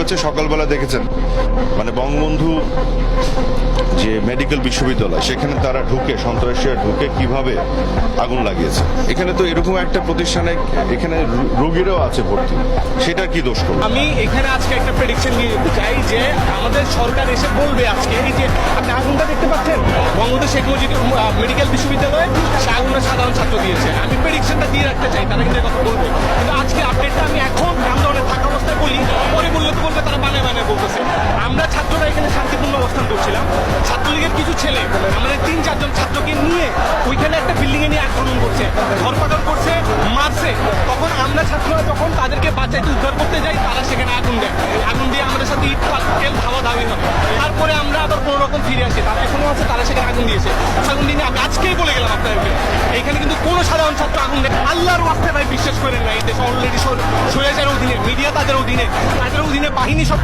হয়েছে সকালবেলা দেখেছেন, মানে বঙ্গবন্ধু যে মেডিকেল বিশ্ববিদ্যালয় সেখানে তারা ঢুকে, সন্ত্রাসীরা ঢুকে কিভাবে আগুন লাগিয়েছে। এখানে তো এরকম একটা প্রতিষ্ঠানে এখানে রোগীরাও আছে ভর্তি, সেটা কি দোষ করবে? আমি এখানে আজকে একটা প্রেডিকশন দিয়ে দিতে চাই যে আমাদের সরকার এসে বলবে আজকে, এই যে আপনি আগুনটা দেখতে পাচ্ছেন বঙ্গবন্ধু শেখ মুজিব মেডিকেল বিশ্ববিদ্যালয়ে, সে আগুনটা সাধারণ ছাত্র দিয়েছে। আমি প্রেডিকশনটা দিয়ে রাখতে চাই, তারা কিন্তু কথা বলবে। কিন্তু আজকে আপডেটটা আমি এখন আন্দোলনে থাকা অবস্থায় বলি, পরে বললে তো বলবে তারা বানায় বানায় বলতেছে। আমরা ছাত্ররা এখানে শান্তিপূর্ণ অবস্থান করছিলাম, ছাত্রলীগের কিছু ছেলে আমাদের 3-4 জন ছাত্রকে নিয়ে ওইখানে একটা বিল্ডিং এ নিয়ে আক্রমণ করছে, ধরপাকড় করছে, মারছে। তখন আমরা ছাত্ররা যখন তাদেরকে বাঁচাইতে উদ্ধার করতে যাই, তারা সেখানে আগুন দেয়। আগুন দিয়ে আমাদের সাথে ইট পাটকেল ধাওয়া ধাওয়ি হয়। তারপরে আমরা আবার কোনো রকম ফিরে আসি, তারা এখনো আছে, তারা সেখানে আগুন দিয়েছে। আগুন দিয়ে আমি আজকেই বলে গেলাম আপনাদেরকে, এইখানে কিন্তু কোনো সাধারণ ছাত্র আগুন দেয়। আল্লাহর ওয়াস্তে ভাই বিশ্বাস করেন না, এই দেশ অলরেডি স্বৈরাচারের অধীনে, মিডিয়া তাদের অধীনে, বাহিনী সব